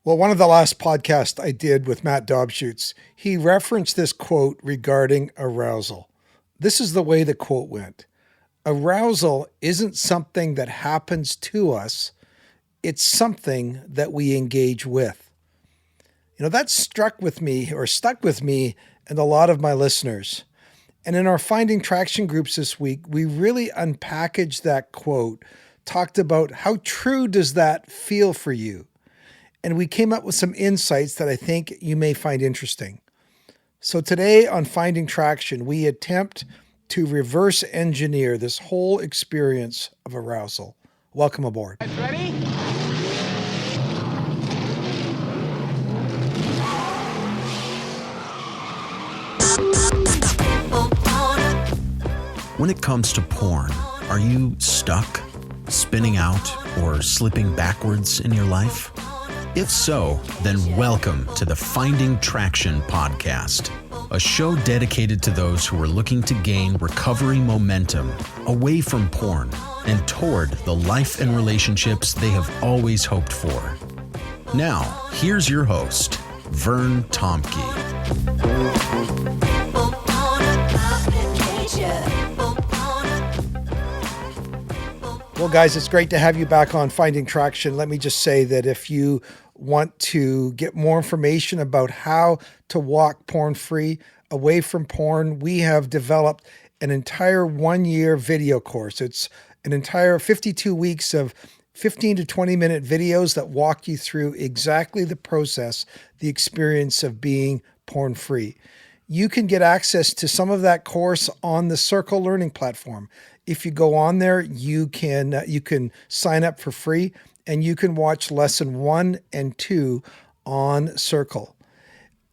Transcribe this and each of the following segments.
Well, one of the last podcasts I did with Matt Dobschutz, he referenced this quote regarding arousal. This is the way the quote went. Arousal isn't something that happens to us. It's something that we engage with. That stuck with me and a lot of my listeners. And in our Finding Traction groups this week, we really unpackaged that quote, talked about how true does that feel for you? And we came up with some insights that I think you may find interesting. So today on Finding Traction, we attempt to reverse engineer this whole experience of arousal. Welcome aboard. Guys ready? When it comes to porn, are you stuck, spinning out, or slipping backwards in your life? If so, then welcome to the Finding Traction podcast, a show dedicated to those who are looking to gain recovery momentum away from porn and toward the life and relationships they have always hoped for. Now, here's your host, Vern Tomke. Well, guys, it's great to have you back on Finding Traction. Let me just say that if you want to get more information about how to walk porn-free, away from porn, we have developed an entire 1-year video course. It's an entire 52 weeks of 15 to 20-minute videos that walk you through exactly the process, the experience of being porn-free. You can get access to some of that course on the Circle Learning platform. If you go on there, you can sign up for free and you can watch lesson 1 and 2 on Circle.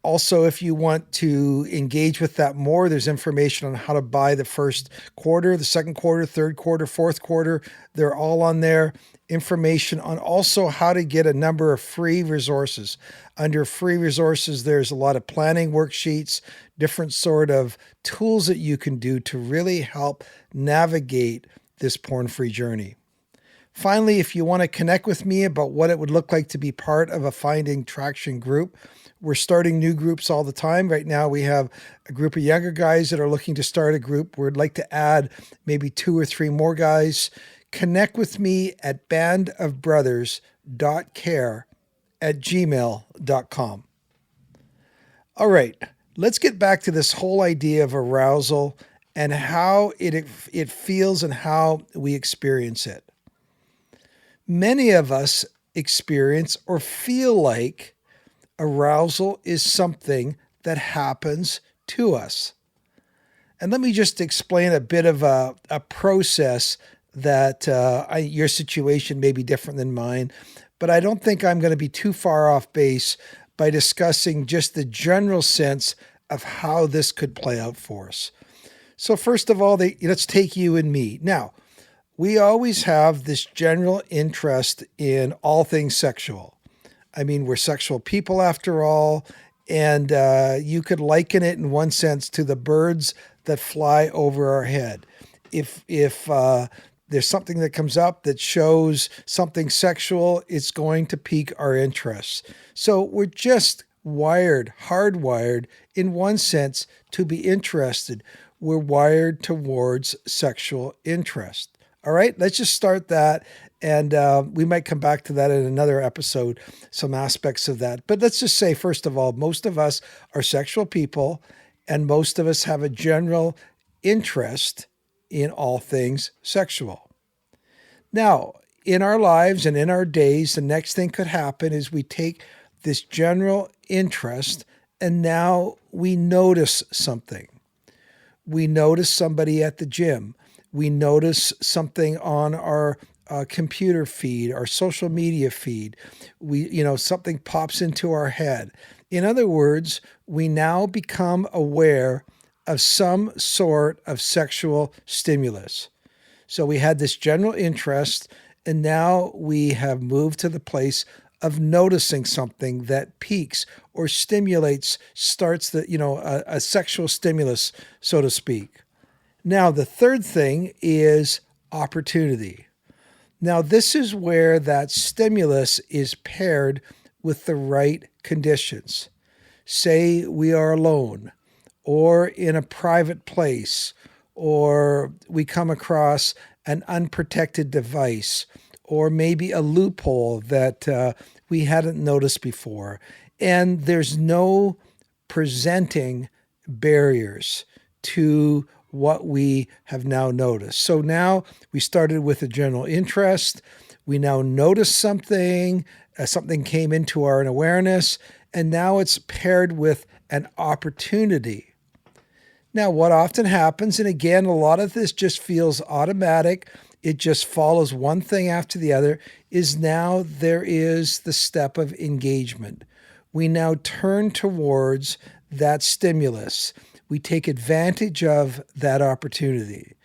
Also, if you want to engage with that more, there's information on how to buy the first quarter, the second quarter, third quarter, fourth quarter. They're all on there. Information on also how to get a number of free resources. Under free resources, there's a lot of planning worksheets, different sort of tools that you can do to really help navigate this porn-free journey. Finally, if you want to connect with me about what it would look like to be part of a Finding Traction group, we're starting new groups all the time. Right now, we have a group of younger guys that are looking to start a group. We'd like to add maybe 2 or 3 more guys. Connect with me at bandofbrothers.care at gmail.com. All right, let's get back to this whole idea of arousal and how it feels and how we experience it. Many of us experience or feel like arousal is something that happens to us. And let me just explain a bit of a process that your situation may be different than mine, but I don't think I'm going to be too far off base by discussing just the general sense of how this could play out for us. So first of all, let's take you and me. Now, we always have this general interest in all things sexual. I mean, we're sexual people after all, and you could liken it in one sense to the birds that fly over our head. If there's something that comes up that shows something sexual, it's going to pique our interest. So we're just hardwired in one sense to be interested. We're wired towards sexual interest. All right, let's just start that. And we might come back to that in another episode, some aspects of that. But let's just say, first of all, most of us are sexual people, and most of us have a general interest in all things sexual. Now, in our lives and in our days, the next thing could happen is we take this general interest and now we notice something. We notice somebody at the gym. We notice something on our computer feed, our social media feed. Something pops into our head. In other words, we now become aware of some sort of sexual stimulus. So we had this general interest, and now we have moved to the place of noticing something that piques or stimulates, starts a sexual stimulus, so to speak. Now, the third thing is opportunity. Now, this is where that stimulus is paired with the right conditions. Say we are alone or in a private place, or we come across an unprotected device, or maybe a loophole that we hadn't noticed before. And there's no presenting barriers to what we have now noticed. So now we started with a general interest. We now noticed something, something came into our awareness, and now it's paired with an opportunity. Now, what often happens, and again, a lot of this just feels automatic, it just follows one thing after the other, is now there is the step of engagement. We now turn towards that stimulus. We take advantage of that opportunity.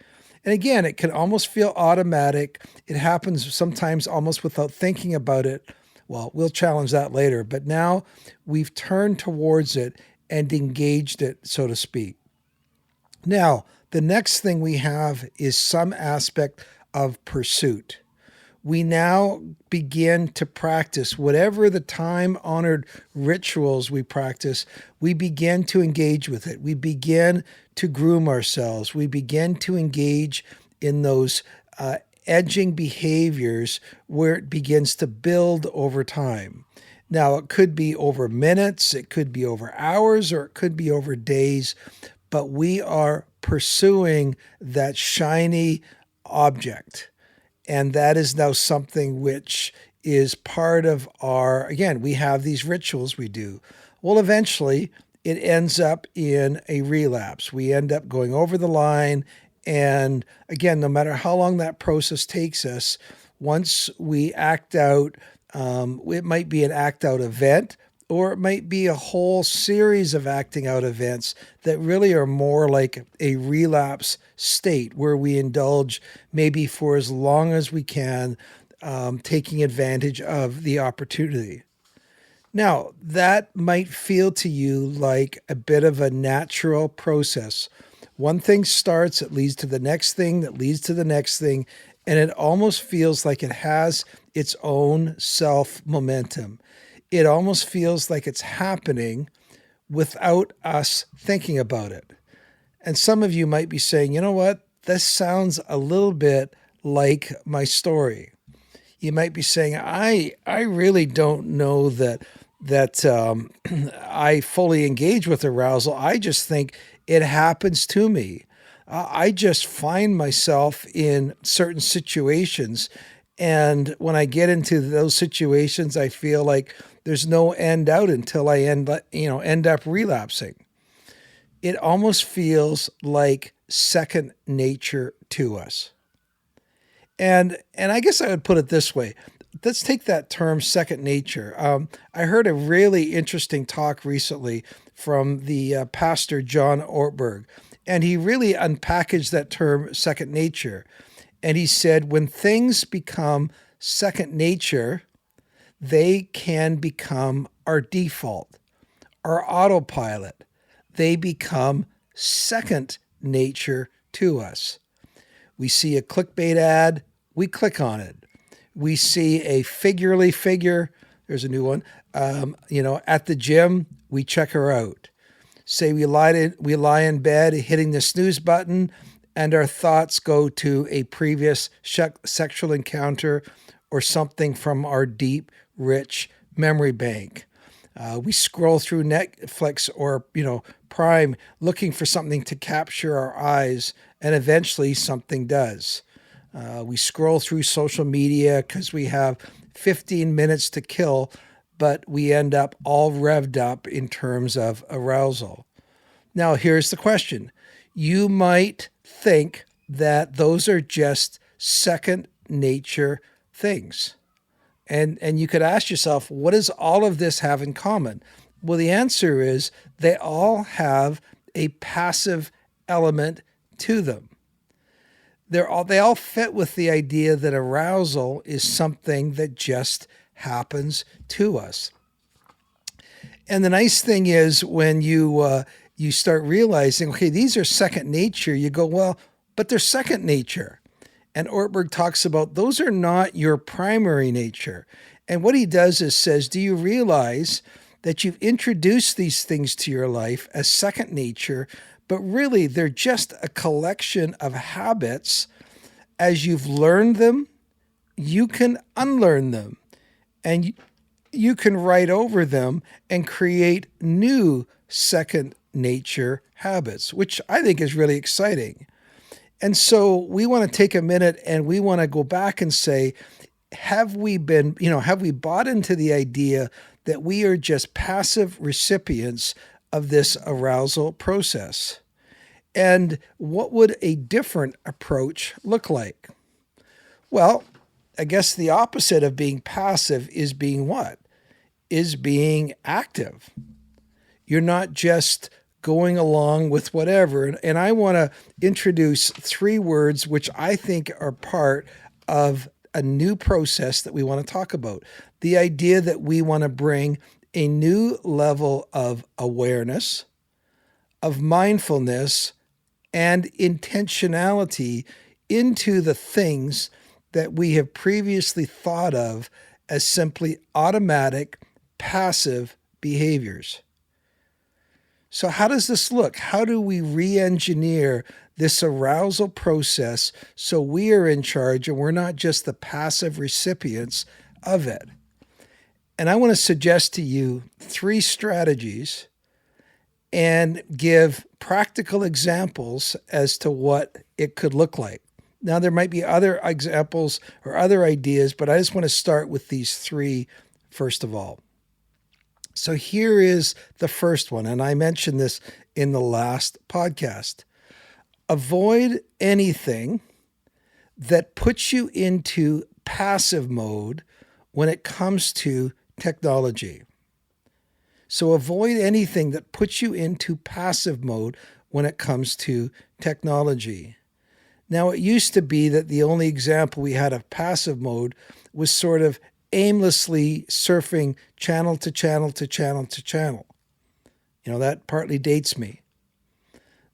And again, it can almost feel automatic. It happens sometimes almost without thinking about it. Well, we'll challenge that later, but now we've turned towards it and engaged it, so to speak. Now, the next thing we have is some aspect of pursuit. We now begin to practice whatever the time-honored rituals we practice, we begin to engage with it. We begin to groom ourselves. We begin to engage in those edging behaviors where it begins to build over time. Now, it could be over minutes, it could be over hours, or it could be over days, but we are pursuing that shiny object. And that is now something which is part of our, again, we have these rituals we do. Well, eventually it ends up in a relapse. We end up going over the line. And again, no matter how long that process takes us, once we act out, it might be an act out event, or it might be a whole series of acting out events that really are more like a relapse state where we indulge maybe for as long as we can, taking advantage of the opportunity. Now, that might feel to you like a bit of a natural process. One thing starts, it leads to the next thing, that leads to the next thing, and it almost feels like it has its own self-momentum. It almost feels like it's happening without us thinking about it. And some of you might be saying, you know what, this sounds a little bit like my story. You might be saying, I really don't know that I fully engage with arousal. I just think it happens to me. I just find myself in certain situations, and when I get into those situations, I feel like there's no end out until I end up relapsing. It almost feels like second nature to us. And I guess I would put it this way. Let's take that term second nature. I heard a really interesting talk recently from the pastor John Ortberg, and he really unpackaged that term second nature. And he said, when things become second nature, they can become our default, our autopilot. They become second nature to us. We see a clickbait ad, we click on it. We see a figurely figure, there's a new one, at the gym, we check her out. Say we lie in bed hitting the snooze button, and our thoughts go to a previous sexual encounter or something from our deep, rich memory bank. We scroll through Netflix or, Prime looking for something to capture our eyes, and eventually something does. We scroll through social media because we have 15 minutes to kill, but we end up all revved up in terms of arousal. Now, here's the question. You might think that those are just second nature things. And you could ask yourself, what does all of this have in common? Well, the answer is they all have a passive element to them. They all fit with the idea that arousal is something that just happens to us. And the nice thing is when you start realizing, okay, these are second nature, you go, well, but they're second nature. And Ortberg talks about those are not your primary nature. And what he does is says, do you realize that you've introduced these things to your life as second nature, but really they're just a collection of habits. As you've learned them, you can unlearn them, and you can write over them and create new second nature habits, which I think is really exciting. And so we want to take a minute and we want to go back and say, have we bought into the idea that we are just passive recipients of this arousal process? And what would a different approach look like? Well, I guess the opposite of being passive is being what? Is being active. You're not just going along with whatever. And I want to introduce 3 words which I think are part of a new process that we want to talk about. The idea that we want to bring a new level of awareness, of mindfulness, and intentionality into the things that we have previously thought of as simply automatic, passive behaviors. So how does this look? How do we re-engineer this arousal process so we are in charge and we're not just the passive recipients of it? And I want to suggest to you 3 strategies and give practical examples as to what it could look like. Now, there might be other examples or other ideas, but I just want to start with these 3 first of all. So here is the first one, and I mentioned this in the last podcast. Avoid anything that puts you into passive mode when it comes to technology. So avoid anything that puts you into passive mode when it comes to technology. Now, it used to be that the only example we had of passive mode was sort of aimlessly surfing channel to channel to channel to channel. That partly dates me.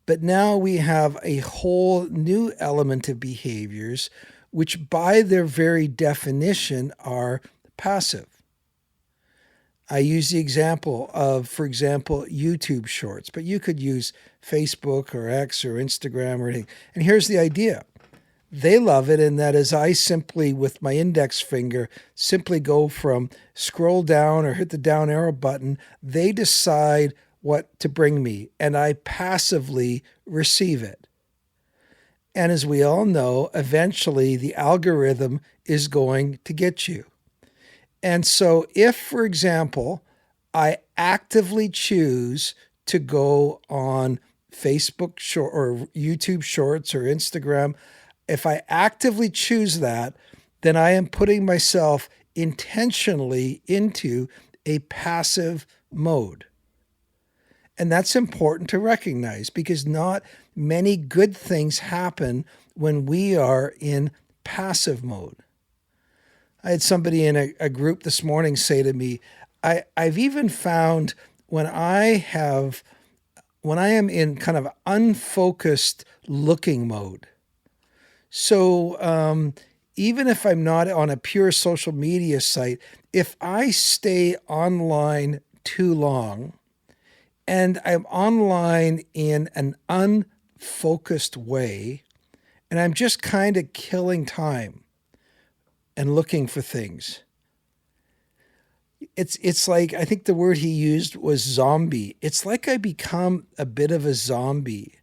But now we have a whole new element of behaviors which by their very definition are passive. I use the example of, for example, YouTube Shorts, but you could use Facebook or X or Instagram or anything. And here's the idea. They love it, and that is I simply, with my index finger, simply go from scroll down or hit the down arrow button. They decide what to bring me, and I passively receive it. And as we all know, eventually the algorithm is going to get you. And so if, for example, I actively choose to go on Facebook or YouTube Shorts or Instagram, if I actively choose that, then I am putting myself intentionally into a passive mode. And that's important to recognize because not many good things happen when we are in passive mode. I had somebody in a group this morning say to me, I've even found when I am in kind of unfocused looking mode. So even if I'm not on a pure social media site, if I stay online too long and I'm online in an unfocused way, and I'm just kind of killing time and looking for things. It's like, I think the word he used was zombie. It's like I become a bit of a zombie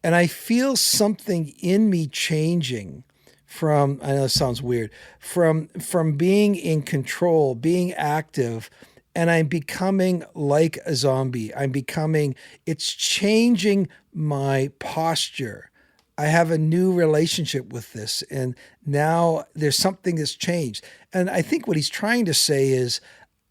and I feel something in me changing from, I know it sounds weird, from being in control, being active, and I'm becoming like a zombie. It's changing my posture. I have a new relationship with this, and now there's something that's changed. And I think what he's trying to say is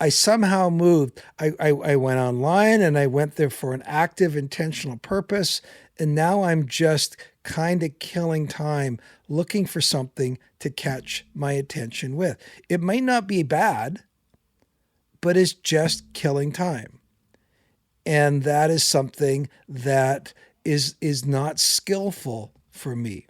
I somehow moved. I went online and I went there for an active, intentional purpose, and now I'm just kind of killing time, looking for something to catch my attention with. It might not be bad, but it's just killing time. And that is something that is not skillful for me.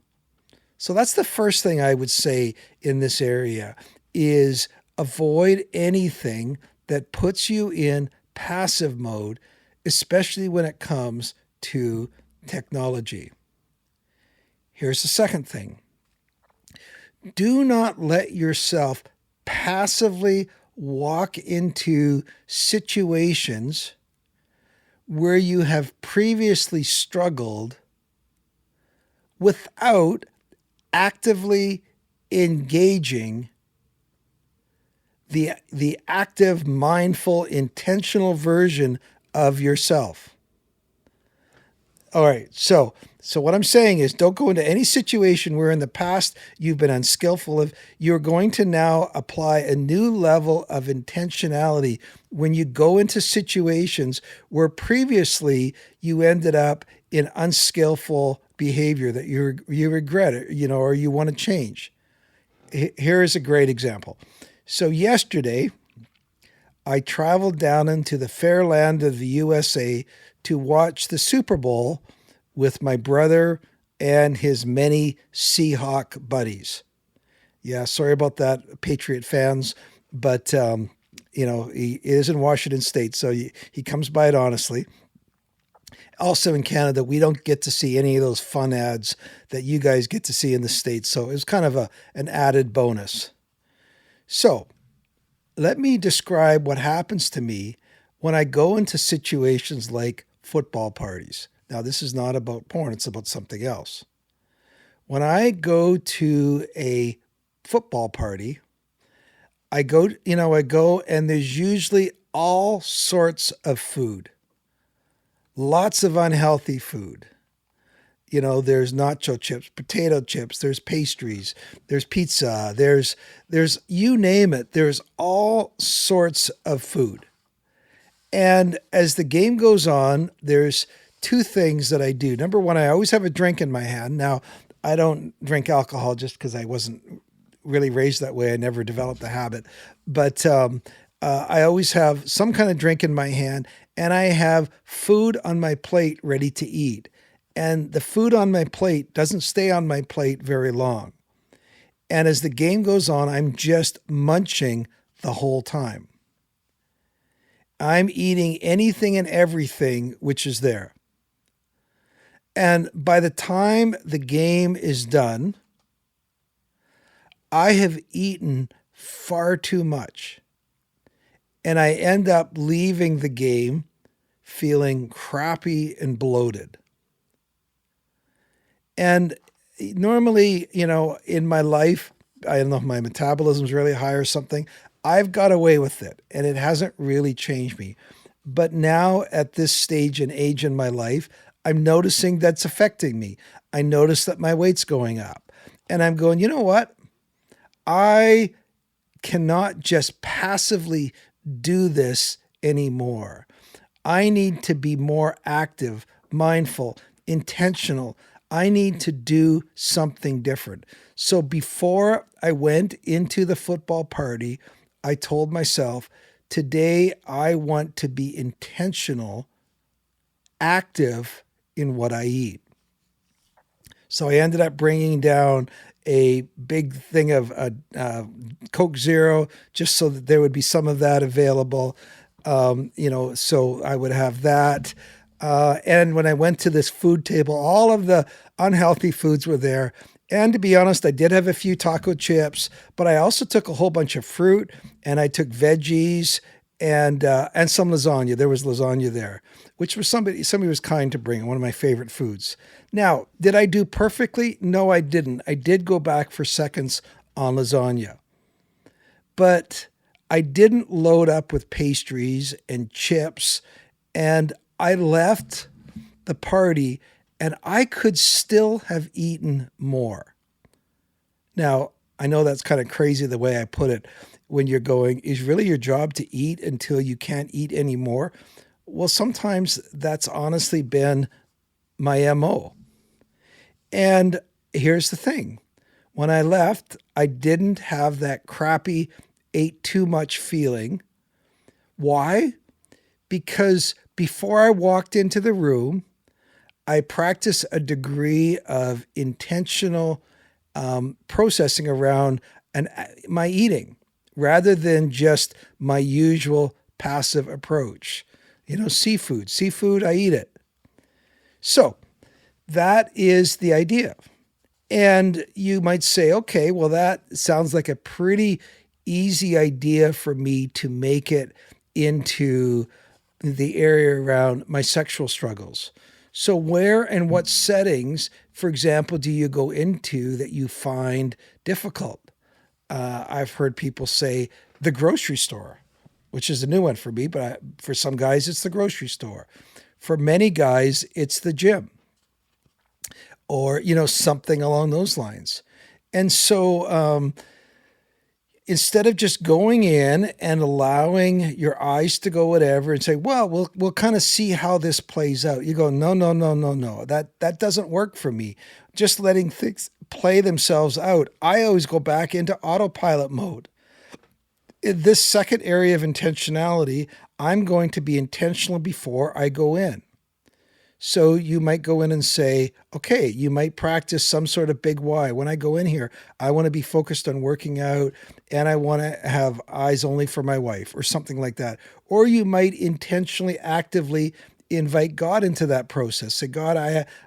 So that's the first thing I would say in this area is avoid anything that puts you in passive mode, especially when it comes to technology. Here's the second thing. Do not let yourself passively walk into situations where you have previously struggled without actively engaging the active, mindful, intentional version of yourself. All right, so what I'm saying is don't go into any situation where in the past you've been unskillful of. You're going to now apply a new level of intentionality when you go into situations where previously you ended up in unskillful behavior that you regret it, or you want to change. Here is a great example. So yesterday, I traveled down into the fair land of the USA to watch the Super Bowl with my brother and his many Seahawk buddies. Yeah, sorry about that, Patriot fans, but he is in Washington State, so he comes by it honestly. Also in Canada, we don't get to see any of those fun ads that you guys get to see in the States, so it was kind of an added bonus. So let me describe what happens to me when I go into situations like football parties. Now, this is not about porn, it's about something else. When I go to a football party, I go and there's usually all sorts of food. Lots of unhealthy food. There's nacho chips, potato chips, there's pastries, there's pizza, there's you name it, there's all sorts of food. And as the game goes on, there's two things that I do. Number one, I always have a drink in my hand. Now, I don't drink alcohol just because I wasn't really raised that way. I never developed the habit. But I always have some kind of drink in my hand, and I have food on my plate ready to eat. And the food on my plate doesn't stay on my plate very long. And as the game goes on, I'm just munching the whole time. I'm eating anything and everything which is there. And by the time the game is done, I have eaten far too much. And I end up leaving the game feeling crappy and bloated. And normally, in my life, I don't know if my metabolism's really high or something, I've got away with it and it hasn't really changed me. But now at this stage and age in my life, I'm noticing that's affecting me. I notice that my weight's going up and I'm going, you know what? I cannot just passively do this anymore. I need to be more active, mindful, intentional. I need to do something different. So before I went into the football party, I told myself, today I want to be intentional, active in what I eat. So I ended up bringing down a big thing of Coke Zero, just so that there would be some of that available. So I would have that. And when I went to this food table, all of the unhealthy foods were there. And to be honest, I did have a few taco chips, but I also took a whole bunch of fruit and I took veggies and some lasagna. There was lasagna there, which was somebody was kind to bring, one of my favorite foods. Now, did I do perfectly? No, I didn't. I did go back for seconds on lasagna, but I didn't load up with pastries and chips, and I left the party and I could still have eaten more. Now, I know that's kind of crazy the way I put it. When you're going, is really your job to eat until you can't eat anymore? Well, sometimes that's honestly been my MO. And here's the thing. When I left, I didn't have that crappy, ate too much feeling. Why? Because before I walked into the room, I practiced a degree of intentional processing around my eating, rather than just my usual passive approach. Seafood, I eat it. So that is the idea. And you might say, okay, well, that sounds like a pretty easy idea for me to make it into the area around my sexual struggles. So, where and what settings, for example, do you go into that you find difficult? I've heard people say the grocery store, which is a new one for me, but for some guys, it's the grocery store. For many guys, it's the gym or, something along those lines. And so instead of just going in and allowing your eyes to go whatever and say, well, we'll kind of see how this plays out. You go, no, no, no, no, no. That doesn't work for me. Just letting things play themselves out. I always go back into autopilot mode. In this second area of intentionality, I'm going to be intentional before I go in. So you might go in and say, okay, you might practice some sort of big why. When I go in here, I want to be focused on working out and I want to have eyes only for my wife or something like that. Or you might intentionally, actively invite God into that process. Say, God,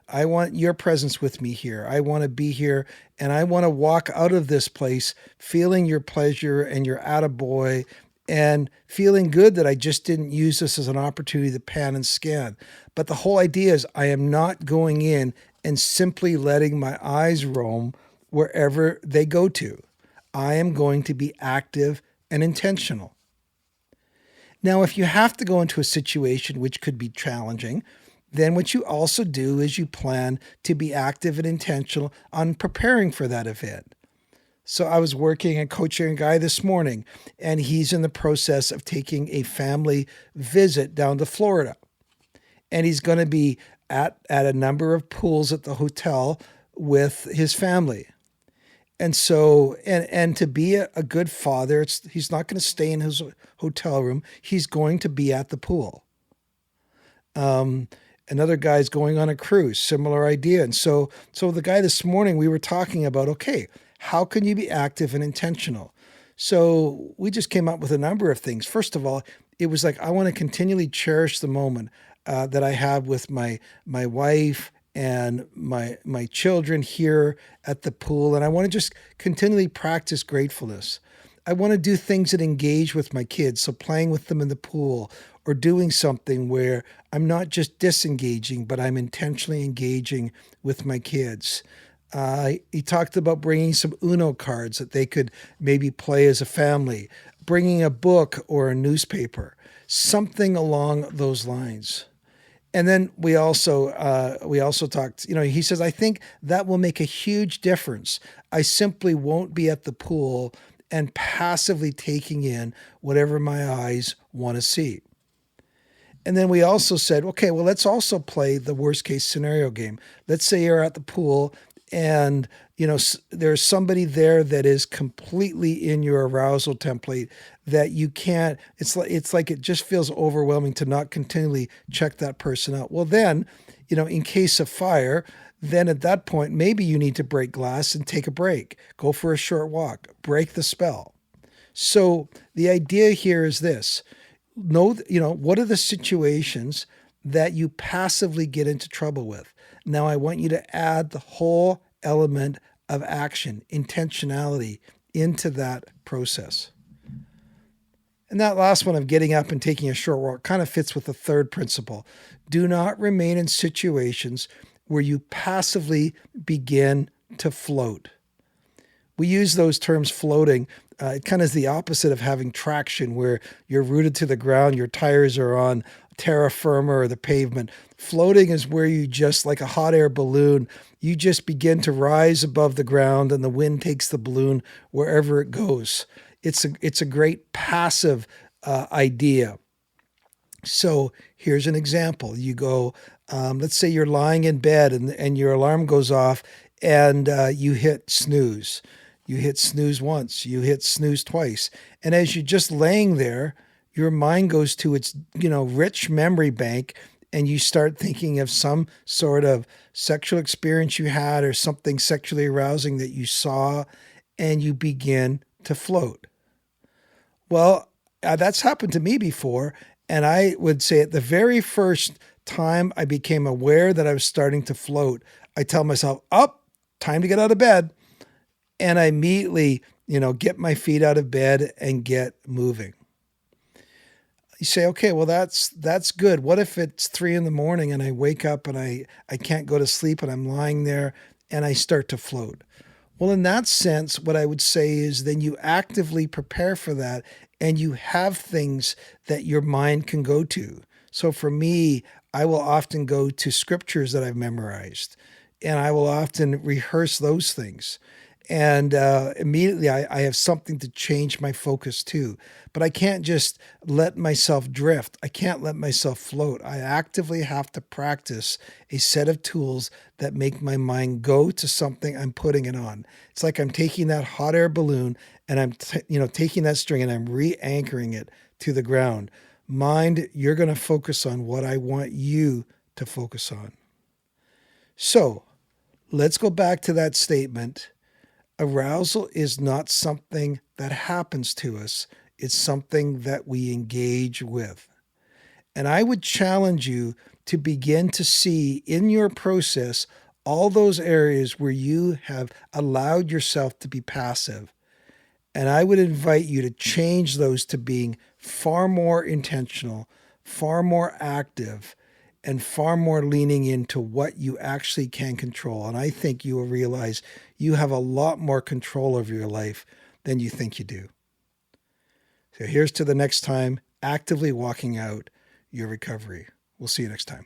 I want your presence with me here. I want to be here and I want to walk out of this place feeling your pleasure and your attaboy and feeling good that I just didn't use this as an opportunity to pan and scan. But the whole idea is I am not going in and simply letting my eyes roam wherever they go to. I am going to be active and intentional. Now, if you have to go into a situation which could be challenging, then what you also do is you plan to be active and intentional on preparing for that event. So I was working and coaching a guy this morning, and he's in the process of taking a family visit down to Florida. And he's going to be at a number of pools at the hotel with his family. And so, and to be a good father, he's not going to stay in his hotel room. He's going to be at the pool. Another guy's going on a cruise, similar idea. And so the guy this morning, we were talking about, okay, how can you be active and intentional? So we just came up with a number of things. First of all, it was like, I want to continually cherish the moment that I have with my wife and my children here at the pool. And I want to just continually practice gratefulness. I want to do things that engage with my kids. So playing with them in the pool or doing something where I'm not just disengaging, but I'm intentionally engaging with my kids. He talked about bringing some Uno cards that they could maybe play as a family, bringing a book or a newspaper, something along those lines. And then we also talked, he says, I think that will make a huge difference. I simply won't be at the pool and passively taking in whatever my eyes want to see. And then we also said, okay, well, let's also play the worst case scenario game. Let's say you're at the pool and, there's somebody there that is completely in your arousal template that you can't, it's like it just feels overwhelming to not continually check that person out. Well, then, in case of fire, then at that point, maybe you need to break glass and take a break, go for a short walk, break the spell. So the idea here is this, what are the situations that you passively get into trouble with? Now I want you to add the whole element of action, intentionality into that process. And that last one of getting up and taking a short walk kind of fits with the third principle. Do not remain in situations where you passively begin to float. We use those terms floating. It kind of is the opposite of having traction where you're rooted to the ground, your tires are on terra firma or the pavement. Floating is where you just, like a hot air balloon, you just begin to rise above the ground and the wind takes the balloon wherever it goes. It's a great passive idea. So here's an example. You go, let's say you're lying in bed and your alarm goes off and you hit snooze. You hit snooze once, you hit snooze twice. And as you're just laying there, your mind goes to its, rich memory bank and you start thinking of some sort of sexual experience you had or something sexually arousing that you saw and you begin to float. Well, that's happened to me before. And I would say at the very first time I became aware that I was starting to float, I tell myself, up, time to get out of bed. And I immediately, get my feet out of bed and get moving. You say, okay, well, that's good. What if it's 3 a.m. and I wake up and I can't go to sleep and I'm lying there and I start to float? Well, in that sense, what I would say is then you actively prepare for that and you have things that your mind can go to. So for me, I will often go to scriptures that I've memorized and I will often rehearse those things. And immediately I have something to change my focus to. But I can't just let myself drift. I can't let myself float. I actively have to practice a set of tools that make my mind go to something I'm putting it on. It's like I'm taking that hot air balloon and I'm taking that string and I'm re-anchoring it to the ground. Mind, you're going to focus on what I want you to focus on. So let's go back to that statement. Arousal is not something that happens to us. It's something that we engage with. And I would challenge you to begin to see in your process all those areas where you have allowed yourself to be passive. And I would invite you to change those to being far more intentional, far more active, and far more leaning into what you actually can control. And I think you will realize you have a lot more control over your life than you think you do. So here's to the next time, actively walking out your recovery. We'll see you next time.